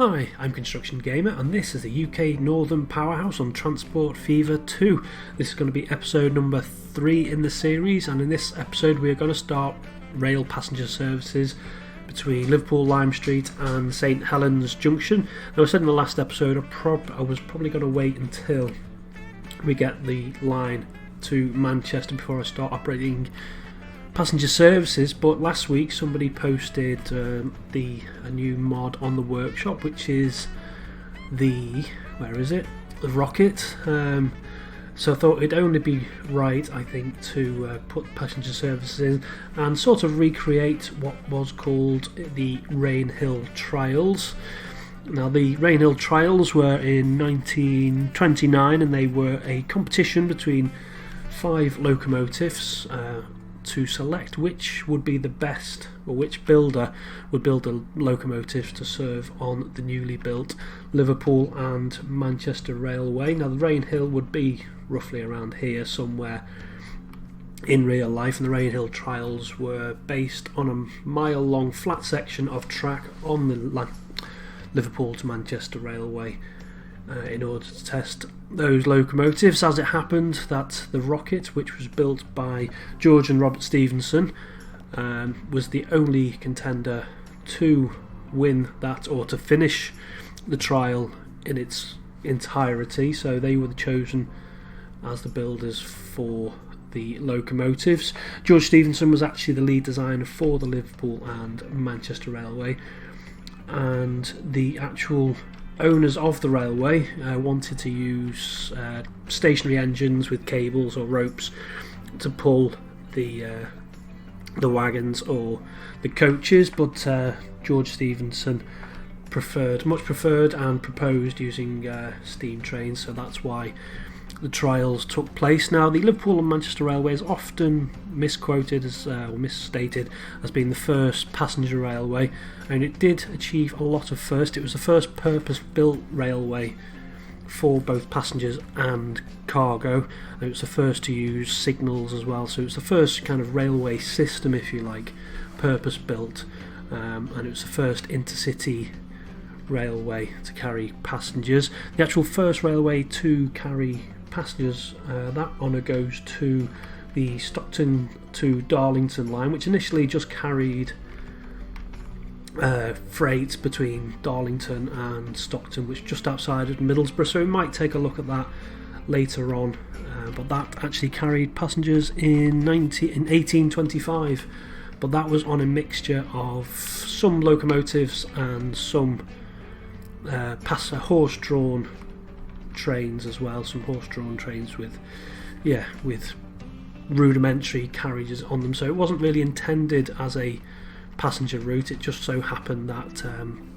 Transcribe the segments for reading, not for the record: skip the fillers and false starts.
Hi, I'm Construction Gamer and this is the UK Northern Powerhouse on Transport Fever 2. This is going to be episode number 3 in the series, and in this episode we are going to start rail passenger services between Liverpool Lime Street and St Helens Junction. Now I said in the last episode I was probably going to wait until we get the line to Manchester before I start operating passenger services, but last week somebody posted a new mod on the workshop, which is the rocket. So I thought it'd only be right, I think, to put passenger services in and sort of recreate what was called the Rainhill Trials. Now, the Rainhill Trials were in 1929 and they were a competition between 5 locomotives to select which would be the best, or which builder would build the locomotives to serve on the newly built Liverpool and Manchester Railway. Now, the Rainhill would be roughly around here somewhere in real life, and the Rainhill Trials were based on a mile-long flat section of track on the Liverpool to Manchester Railway in order to test those locomotives. As it happened, that the rocket, which was built by George and Robert Stephenson, was the only contender to win that, or to finish the trial in its entirety. So they were chosen as the builders for the locomotives. George Stephenson was actually the lead designer for the Liverpool and Manchester Railway, and the actual owners of the railway wanted to use stationary engines with cables or ropes to pull the wagons or the coaches, but George Stephenson much preferred and proposed using steam trains, so that's why the trials took place. Now, the Liverpool and Manchester Railway is often misquoted or misstated as being the first passenger railway, and it did achieve a lot of firsts. It was the first purpose-built railway for both passengers and cargo, and it was the first to use signals as well, so it was the first kind of railway system, if you like, purpose-built, and it was the first intercity railway to carry passengers. The actual first railway to carry passengers, that honour goes to the Stockton to Darlington line, which initially just carried freight between Darlington and Stockton, which is just outside of Middlesbrough, so we might take a look at that later on, but that actually carried passengers in 1825, but that was on a mixture of some locomotives and some horse-drawn trains as well, some horse-drawn trains with rudimentary carriages on them, so it wasn't really intended as a passenger route. It just so happened that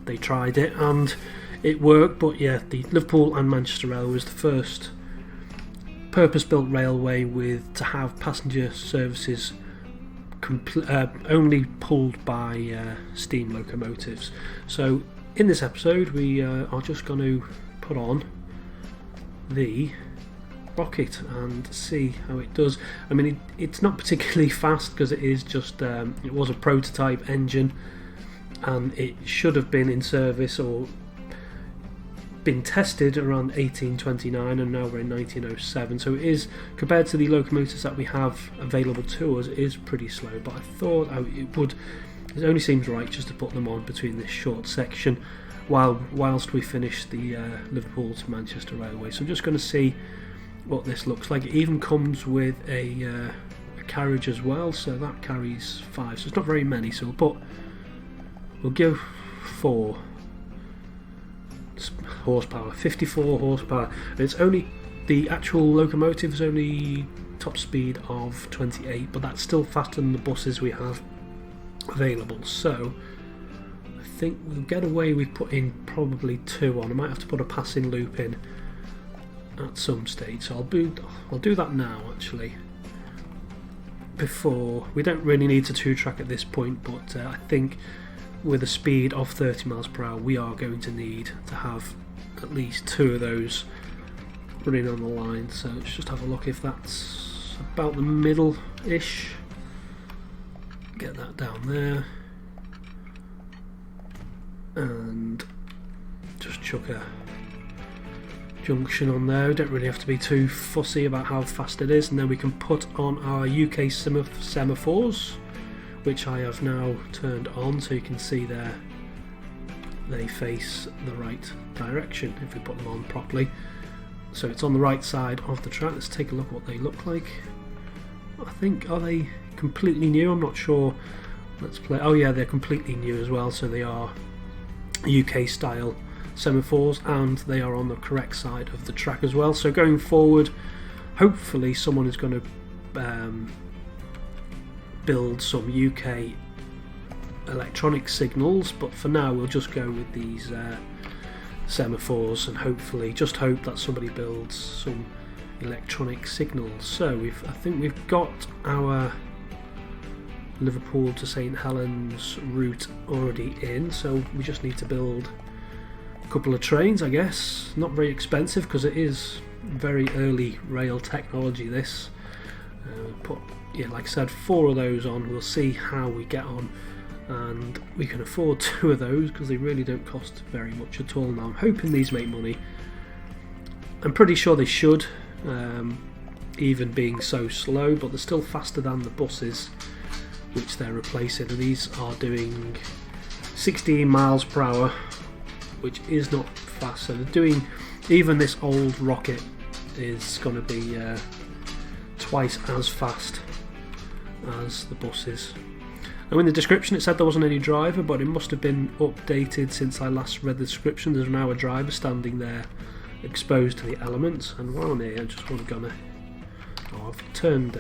they tried it and it worked. But yeah, the Liverpool and Manchester Railway was the first purpose-built railway to have passenger services only pulled by steam locomotives. So in this episode we are just going to put on the rocket and see how it does. I mean, it's not particularly fast because it is just it was a prototype engine and it should have been in service or been tested around 1829, and now we're in 1907, so it is, compared to the locomotives that we have available to us, it is pretty slow, but I thought it only seems right just to put them on between this short section whilst we finish the Liverpool to Manchester Railway. So I'm just going to see what this looks like. It even comes with a carriage as well, so that carries 5, so it's not very many, so we'll give 4 horsepower, 54 horsepower, and it's only, the actual locomotive is only top speed of 28, but that's still faster than the buses we have available, so I think we'll get away with putting probably 2 on. I might have to put a passing loop in at some stage, so I'll do that now actually, before we don't really need to 2-track at this point, but I think with a speed of 30 miles per hour we are going to need to have at least 2 of those running on the line. So let's just have a look if that's about the middle-ish. Get that down there, and chuck a junction on there. We don't really have to be too fussy about how fast it is, and then we can put on our UK semaphores, which I have now turned on, so you can see there they face the right direction if we put them on properly. So it's on the right side of the track. Let's take a look at what they look like. I think, are they completely new? I'm not sure. Let's play. Oh yeah, they're completely new as well, so they are UK style semaphores, and they are on the correct side of the track as well. So going forward, hopefully someone is going to build some UK electronic signals, but for now we'll just go with these semaphores, and hopefully just hope that somebody builds some electronic signals. So I think we've got our Liverpool to St Helens route already in, so we just need to build a couple of trains, I guess. Not very expensive because it is very early rail technology, this. Put, yeah, like I said, 4 of those on. We'll see how we get on, and we can afford 2 of those because they really don't cost very much at all. Now I'm hoping these make money. I'm pretty sure they should, even being so slow, but they're still faster than the buses which they're replacing, and these are doing 16 miles per hour, which is not fast. So they're doing, even this old rocket is going to be twice as fast as the buses. Now in the description it said there wasn't any driver, but it must have been updated since I last read the description. There's now a driver standing there exposed to the elements, and while I'm here I just want to go, I've turned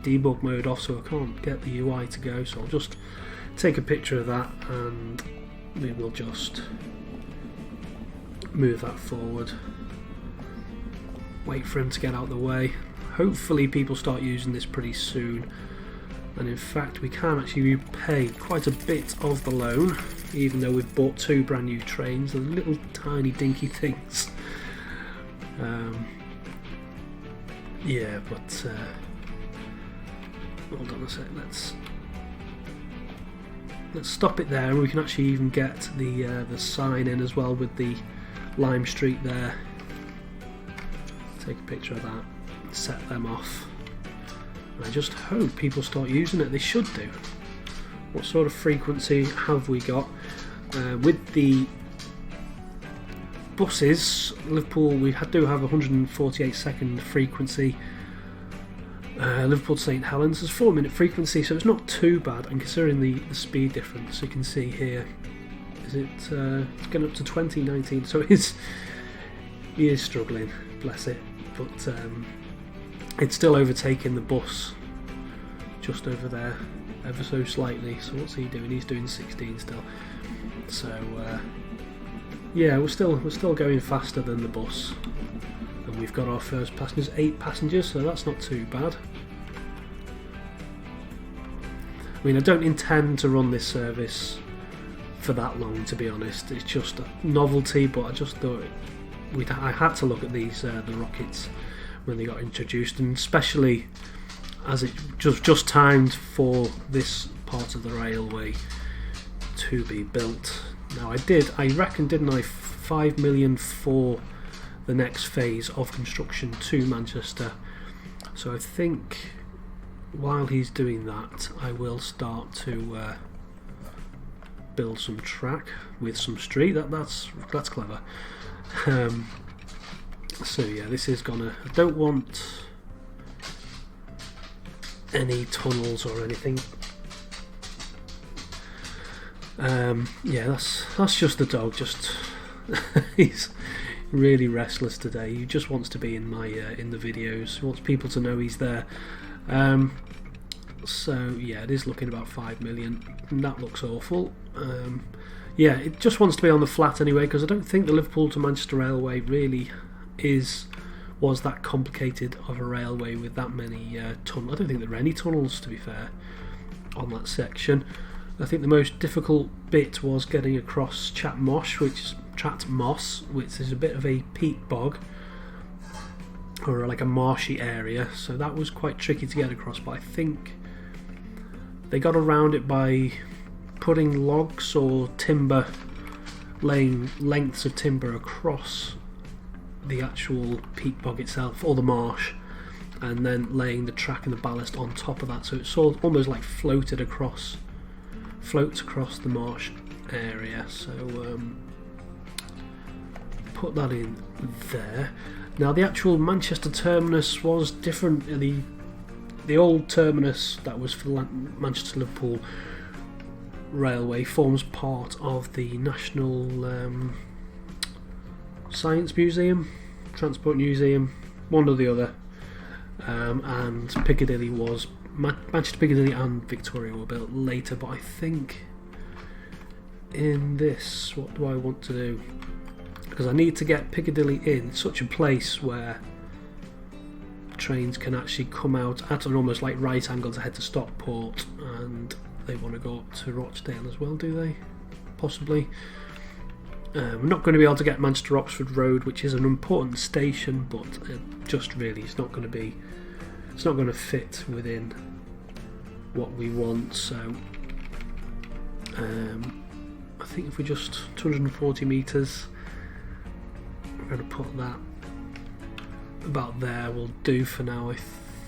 debug mode off, so I can't get the UI to go, so I'll just take a picture of that and we will just move that forward, wait for him to get out of the way. Hopefully people start using this pretty soon, and in fact we can actually repay quite a bit of the loan, even though we've bought 2 brand new trains. They're little tiny dinky things. Yeah, but hold on a sec, let's stop it there, and we can actually even get the sign in as well with the Lime Street there. Take a picture of that, set them off. I just hope people start using it. They should do. What sort of frequency have we got? With the buses, Liverpool, we do have 148 second frequency. Liverpool to St Helens is 4-minute frequency, so it's not too bad, and considering the speed difference, you can see here, is it's getting up to 2019, so he is struggling, bless it, but it's still overtaking the bus just over there ever so slightly. So what's he doing? He's doing 16 still. So yeah, we're still going faster than the bus, and we've got our first passengers, 8 passengers, so that's not too bad. I mean, I don't intend to run this service for that long, to be honest. It's just a novelty, but I just thought I had to look at these the rockets when they got introduced, and especially as it just timed for this part of the railway to be built. Now I reckon, didn't I, 5 million for the next phase of construction to Manchester. So I think while he's doing that, I will start to build some track with some street. That's clever. So yeah, this is gonna, I don't want any tunnels or anything. Yeah, that's just the dog. Just he's really restless today. He just wants to be in my in the videos. He wants people to know he's there. So yeah, it is looking about 5 million, and that looks awful. Yeah, it just wants to be on the flat anyway, because I don't think the Liverpool to Manchester Railway really was that complicated of a railway with that many tunnels. I don't think there are any tunnels, to be fair, on that section. I think the most difficult bit was getting across Chat Moss, which is a bit of a peat bog, or like a marshy area, so that was quite tricky to get across, but I think they got around it by putting logs or timber laying lengths of timber across the actual peat bog itself, or the marsh, and then laying the track and the ballast on top of that, so it's sort of almost like floats across the marsh area. So put that in there. Now the actual Manchester terminus was different. The old terminus that was for the Manchester Liverpool Railway forms part of the National Science Museum, Transport Museum, one or the other, and Piccadilly was Manchester Piccadilly and Victoria were built later. But I think in this, what do I want to do? Because I need to get Piccadilly in such a place where trains can actually come out at an almost like right angle to head to Stockport, and they want to go up to Rochdale as well, do they? Possibly. We're not going to be able to get Manchester Oxford Road, which is an important station, but just really it's not going to fit within what we want. So I think if we just 240 metres, we're going to put that about there will do for now, I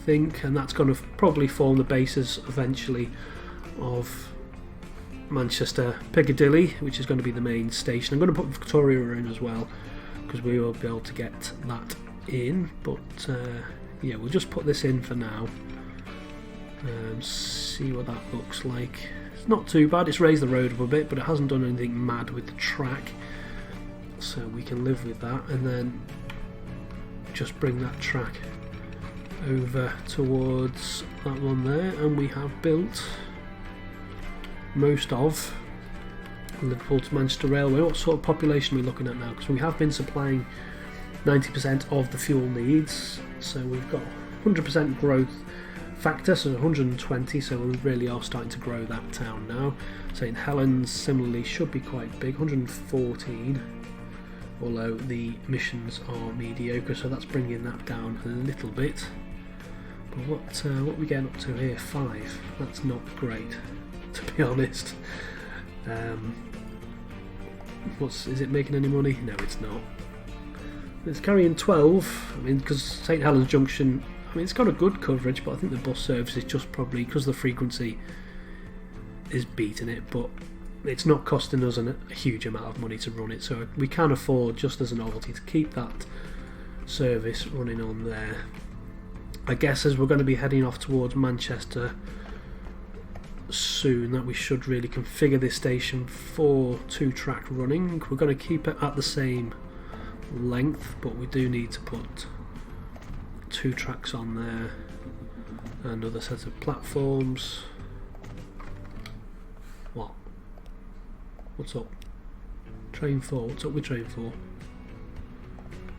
think, and that's going to probably form the basis eventually of Manchester Piccadilly, which is going to be the main station. I'm going to put Victoria in as well because we will be able to get that in, but yeah, we'll just put this in for now and see what that looks like. It's not too bad, it's raised the road up a bit, but it hasn't done anything mad with the track, so we can live with that. And then just bring that track over towards that one there, and we have built most of Liverpool to Manchester Railway. What sort of population are we looking at now? Because we have been supplying 90% of the fuel needs, so we've got 100% growth factor, so 120, so we really are starting to grow that town now. St Helens similarly should be quite big, 114, although the emissions are mediocre, so that's bringing that down a little bit. But what are we getting up to here? 5. That's not great, to be honest. Is it making any money? No, it's not. It's carrying 12. I mean, because St Helens Junction, I mean, it's got a good coverage, but I think the bus service is just probably, because the frequency is beating it, but it's not costing us a huge amount of money to run it, so we can afford, just as a novelty, to keep that service running on there. I guess as we're going to be heading off towards Manchester soon, that we should really configure this station for 2-track running. We're going to keep it at the same length, but we do need to put 2 tracks on there and another set of platforms. What's up? Train 4. What's up with Train 4?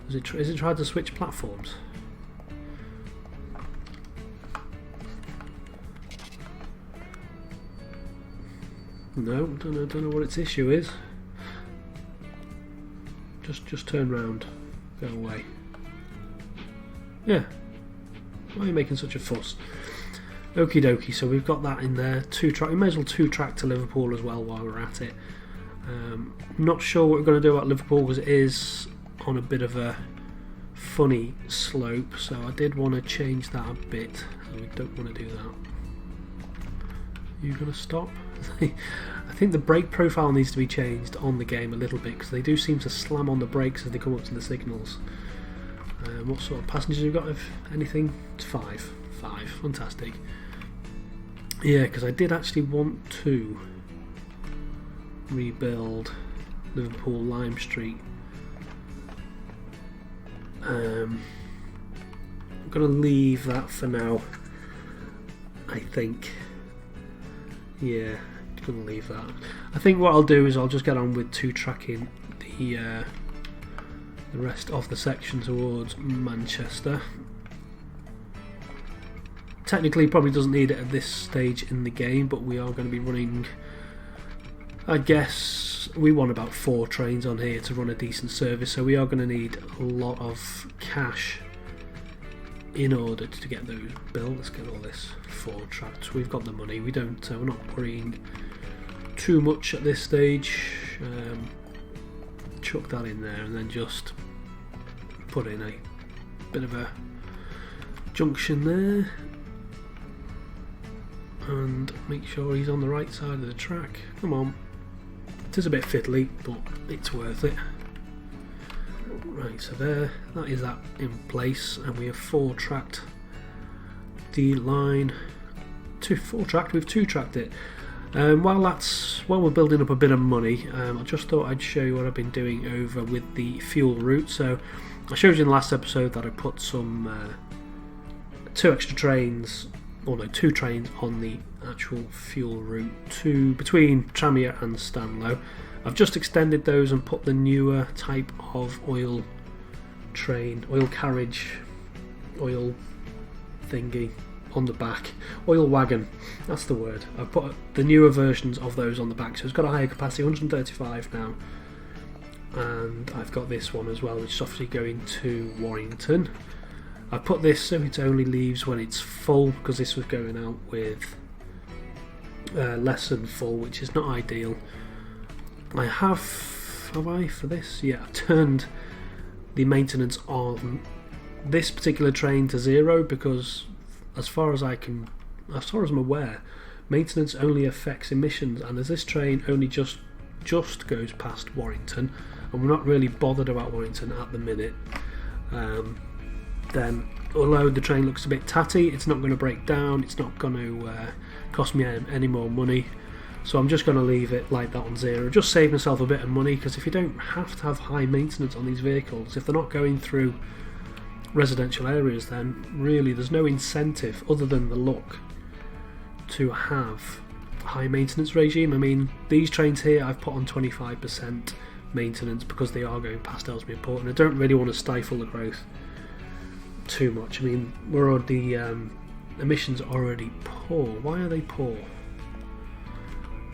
Is it tried to switch platforms? No, don't know what its issue is. Just turn round. Go away. Yeah. Why are you making such a fuss? Okie dokie, so we've got that in there. 2-track. We may as well 2-track to Liverpool as well while we're at it. Not sure what we're going to do about Liverpool because it is on a bit of a funny slope, so I did want to change that a bit. We don't want to do that. You going to stop? I think the brake profile needs to be changed on the game a little bit because they do seem to slam on the brakes as they come up to the signals. What sort of passengers have you got, if anything? It's 5. 5, fantastic. Yeah, because I did actually want to rebuild Liverpool Lime Street. I'm going to leave that for now, I think. Yeah, going to leave that. I think what I'll do is I'll just get on with 2-tracking the rest of the section towards Manchester. Technically probably doesn't need it at this stage in the game, but we are going to be running, I guess we want about 4 trains on here to run a decent service, so we are going to need a lot of cash in order to get those built. Let's get all this 4 tracks. We've got the money. We're not worrying too much at this stage. chuck that in there and then just put in a bit of a junction there and make sure he's on the right side of the track. Come on. It is a bit fiddly, but it's worth it. Right, so there, that is that in place, and we have 4-tracked the line. 4-tracked, we've 2-tracked it. While we're building up a bit of money, I just thought I'd show you what I've been doing over with the fuel route. So I showed you in the last episode that I put some 2 trains on the actual fuel route between Tranmere and Stanlow. I've just extended those and put the newer type of oil carriage, oil thingy on the back. Oil wagon, that's the word. I've put the newer versions of those on the back, so it's got a higher capacity, 135 now. And I've got this one as well, which is obviously going to Warrington. I've put this so it only leaves when it's full, because this was going out with less than full, which is not ideal. Have I for this? Yeah, I've turned the maintenance on this particular train to 0 because as far as I'm aware, maintenance only affects emissions, and as this train only just goes past Warrington, and we're not really bothered about Warrington at the minute, then although the train looks a bit tatty, it's not going to break down, it's not going to cost me any more money. So I'm just going to leave it like that on 0, just save myself a bit of money, because if you don't have to have high maintenance on these vehicles, if they're not going through residential areas, then really there's no incentive other than the look to have a high maintenance regime. I mean, these trains here I've put on 25% maintenance because they are going past Ellesmere Port, and I don't really want to stifle the growth too much. I mean, emissions are already poor. Why are they poor?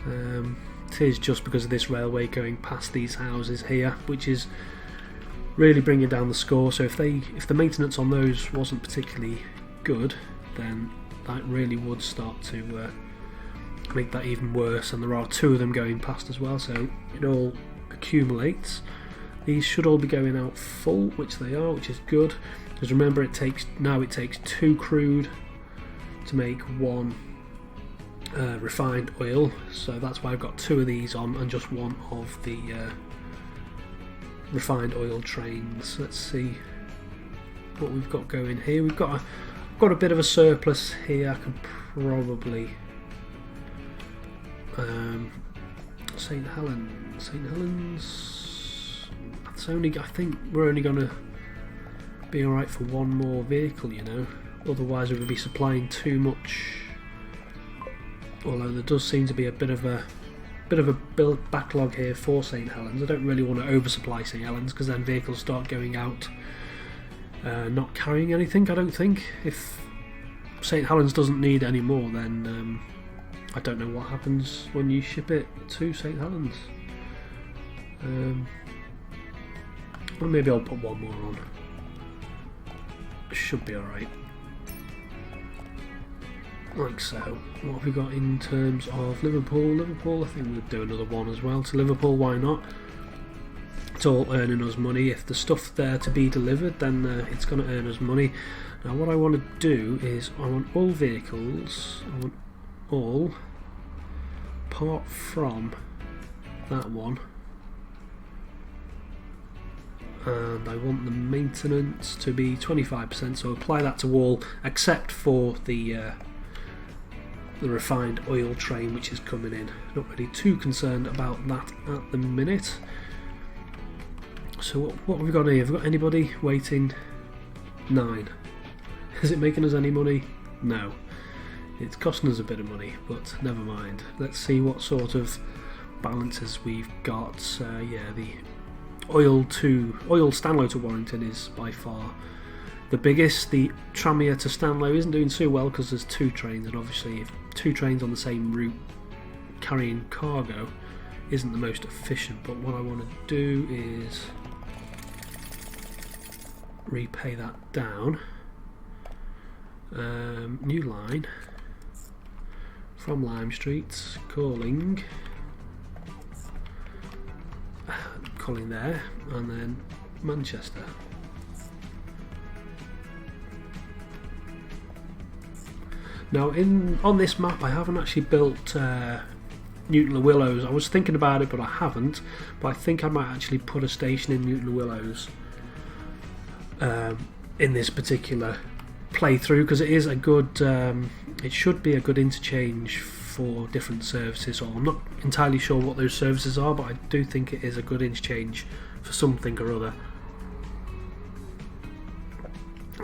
It is just because of this railway going past these houses here, which is really bringing down the score. So if the maintenance on those wasn't particularly good, then that really would start to make that even worse. And there are 2 of them going past as well, so it all accumulates. These should all be going out full, which they are, which is good, because remember it takes 2 crude to make 1 refined oil, so that's why I've got 2 of these on and just 1 of the refined oil trains. Let's see what we've got going here. We've got a bit of a surplus here. I can probably St Helens. It's only, I think we're only going to be alright for 1 more vehicle, you know. Otherwise we would be supplying too much. Although there does seem to be a bit of a build backlog here for St Helens. I don't really want to oversupply St Helens, because then vehicles start going out not carrying anything, I don't think. If St Helens doesn't need any more, then I don't know what happens when you ship it to St Helens. Well, maybe I'll put 1 more on. Should be alright. Like so. What have we got in terms of Liverpool? I think we'll do another 1 as well. To Liverpool, why not? It's all earning us money. If the stuff's there to be delivered, then it's going to earn us money. Now what I want to do is, I want all vehicles, apart from that one, and I want the maintenance to be 25%, so apply that to all except for the refined oil train which is coming in. Not really too concerned about that at the minute. So what have we got here? Have we got anybody waiting? 9. Is it making us any money? No. It's costing us a bit of money, but never mind. Let's see what sort of balances we've got. Yeah, the oil Stanlow to Warrington is by far the biggest. The Tranmere to Stanlow isn't doing too well because there's 2 trains, and obviously if 2 trains on the same route carrying cargo isn't the most efficient. But what I want to do is repay that down. New line from Lime Street, calling Colin there, and then Manchester. Now on this map I haven't actually built Newton Le Willows. I was thinking about it but I haven't, but I think I might actually put a station in Newton Le Willows in this particular playthrough, because it is a good it should be a good interchange for different services. Or I'm not entirely sure what those services are, but I do think it is a good interchange for something or other.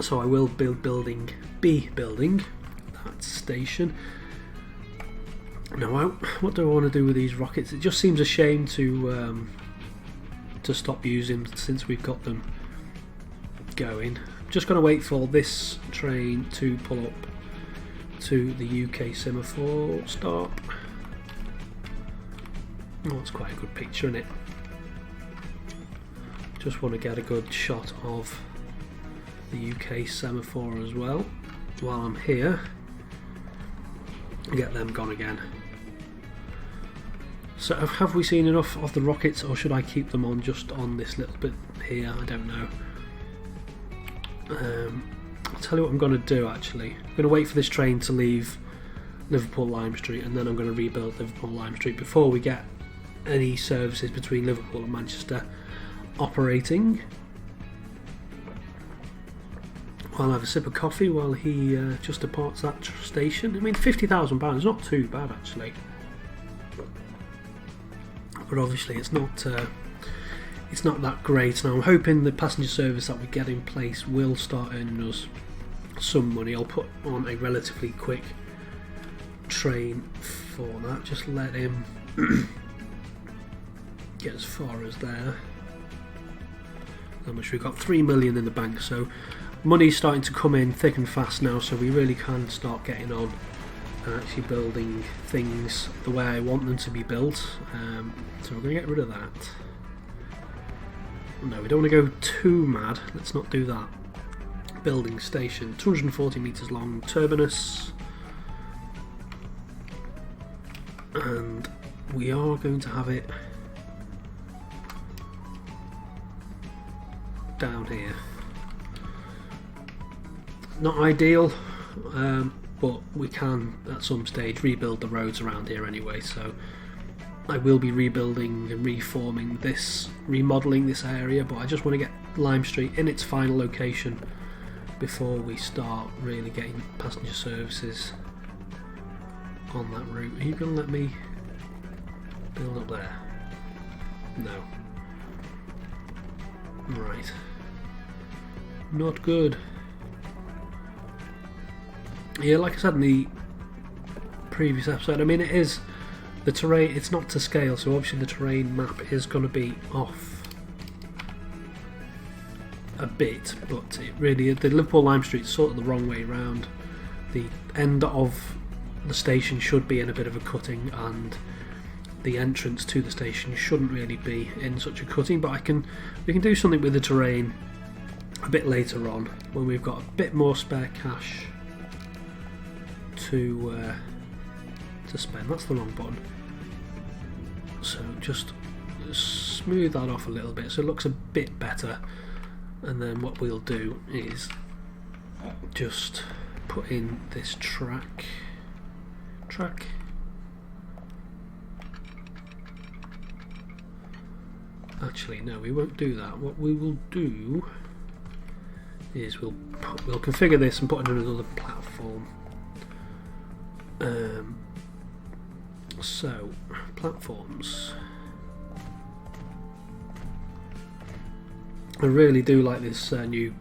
So I will be building that station. Now, what do I want to do with these rockets? It just seems a shame to stop using them since we've got them going. I'm just going to wait for this train to pull up to the UK semaphore stop. Oh, that's quite a good picture, isn't it? Just want to get a good shot of the UK semaphore as well while I'm here. Get them gone again. So have we seen enough of the rockets, or should I keep them on just on this little bit here? I don't know. I'll tell you what I'm going to do actually. I'm going to wait for this train to leave Liverpool Lime Street, and then I'm going to rebuild Liverpool Lime Street before we get any services between Liverpool and Manchester operating. I'll have a sip of coffee while he just departs that station. I mean, £50,000 is not too bad actually, but obviously it's not that great. Now I'm hoping the passenger service that we get in place will start earning us some money. I'll put on a relatively quick train for that. Just let him get as far as there. How much we've got? 3 million in the bank, so money's starting to come in thick and fast now, so we really can start getting on and actually building things the way I want them to be built. So we're going to get rid of that. No, we don't want to go too mad. Let's not do that. Building station, 240 metres long, terminus, and we are going to have it down here. Not ideal, but we can at some stage rebuild the roads around here anyway, so I will be rebuilding and reforming this, remodelling this area, but I just want to get Lime Street in its final location before we start really getting passenger services on that route. Are you going to let me build up there? No. Right. Not good. Yeah, like I said in the previous episode, I mean, it is the terrain, it's not to scale, so obviously the terrain map is going to be off a bit, but it really, the Liverpool Lime Street is sort of the wrong way round. The end of the station should be in a bit of a cutting, and the entrance to the station shouldn't really be in such a cutting, but we can do something with the terrain a bit later on when we've got a bit more spare cash to spend. That's the wrong button. So just smooth that off a little bit so it looks a bit better, and then what we'll do is just put in this track. Actually, no, we won't do that. What we will do is we'll configure this and put in another platform. So, platforms. I really do like this new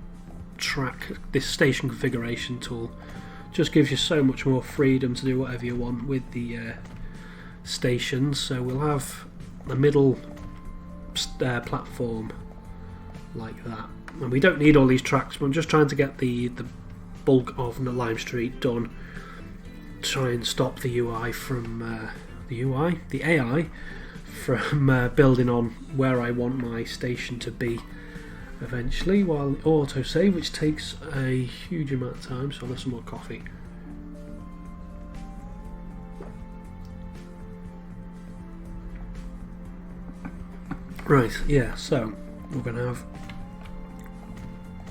track, this station configuration tool. Just gives you so much more freedom to do whatever you want with the stations. So we'll have the middle platform like that, and we don't need all these tracks, but I'm just trying to get the bulk of Lime Street done. Try and stop the AI from building on where I want my station to be eventually, while autosave, which takes a huge amount of time. So I'll have some more coffee. Right, yeah, so we're going to have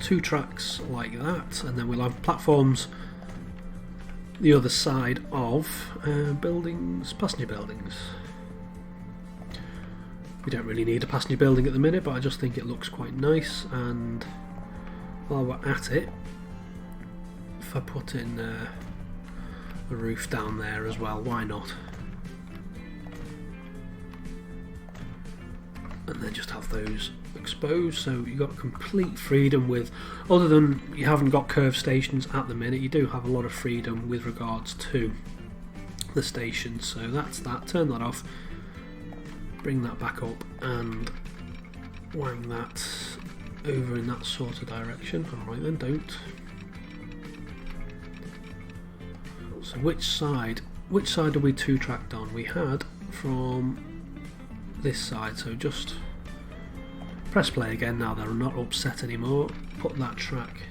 2 tracks like that, and then we'll have platforms the other side of buildings, passenger buildings. We don't really need a passenger building at the minute, but I just think it looks quite nice. And while we're at it, if I put in a roof down there as well, why not? And then just have those exposed, so you've got complete freedom with, other than you haven't got curved stations at the minute, you do have a lot of freedom with regards to the stations. So that's that. Turn that off, bring that back up, and wang that over in that sort of direction. Alright then, don't. So which side are we 2-tracked on? We had from this side, so just press play again now they're not upset anymore. Put that track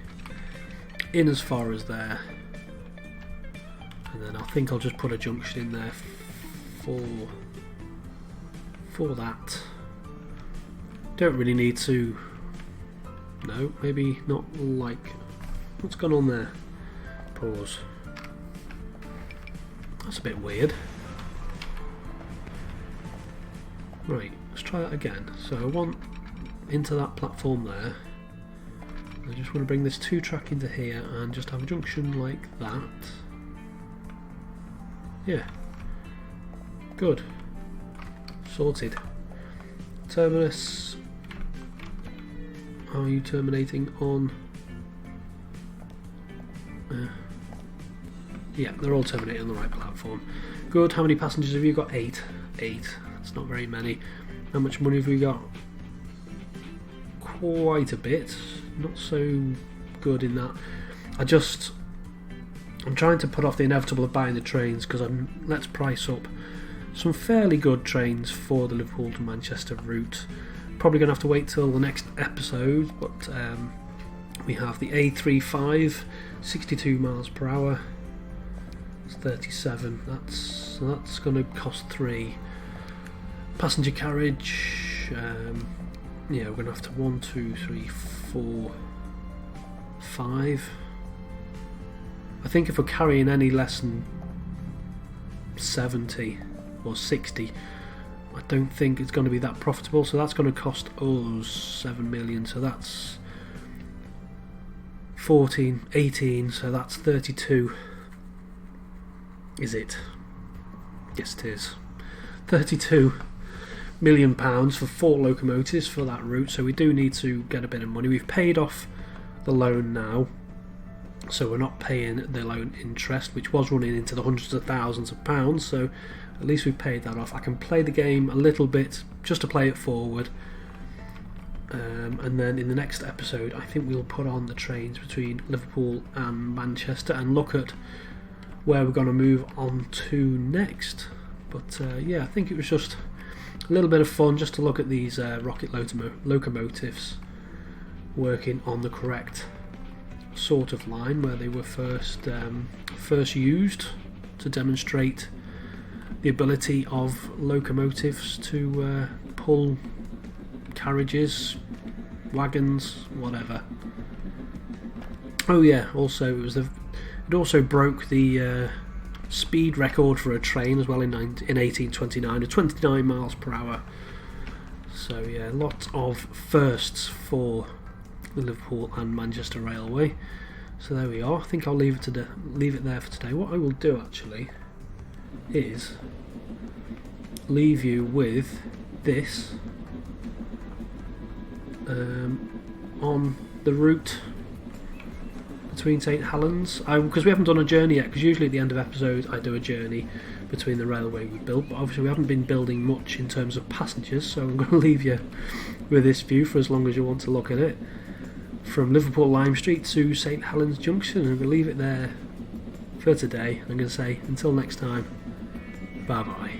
in as far as there, and then I think I'll just put a junction in there for that. Don't really need to. No, maybe not. Like, what's gone on there? Pause. That's a bit weird. Right, let's try that again. So I want into that platform there. I just want to bring this 2-track into here and just have a junction like that. Yeah. Good. Sorted. Terminus. Are you terminating on? Yeah, they're all terminating on the right platform. Good. How many passengers have you got? 8. 8. That's not very many. How much money have we got? Quite a bit. Not so good in that. I'm trying to put off the inevitable of buying the trains, because let's price up some fairly good trains for the Liverpool to Manchester route. Probably going to have to wait till the next episode, but we have the A35, 62 miles per hour. It's 37. That's going to cost 3. Passenger carriage. Yeah, we're going to have to 1, 2, 3, 4, 5. I think if we're carrying any less than 70 or 60, I don't think it's going to be that profitable, so that's going to cost us 7 million, so that's 14, 18, so that's 32. Is it? Yes, it is. 32 million pounds for 4 locomotives for that route, so we do need to get a bit of money. We've paid off the loan now, so we're not paying the loan interest, which was running into the hundreds of thousands of pounds, so at least we've paid that off. I can play the game a little bit just to play it forward, and then in the next episode I think we'll put on the trains between Liverpool and Manchester and look at where we're going to move on to next. But yeah, I think it was just a little bit of fun just to look at these rocket locomotives working on the correct sort of line where they were first used to demonstrate the ability of locomotives to pull carriages, wagons, whatever. Oh yeah, also it also broke the speed record for a train as well in 1829 at 29 miles per hour. So yeah, lots of firsts for the Liverpool and Manchester Railway. So there we are. I think I'll leave it there for today. What I will do actually is leave you with this on the route between St Helens, because we haven't done a journey yet, because usually at the end of episodes I do a journey between the railway we built, but obviously we haven't been building much in terms of passengers, so I'm going to leave you with this view for as long as you want to look at it, from Liverpool Lime Street to St Helens Junction, and we'll leave it there for today. I'm going to say until next time, bye bye.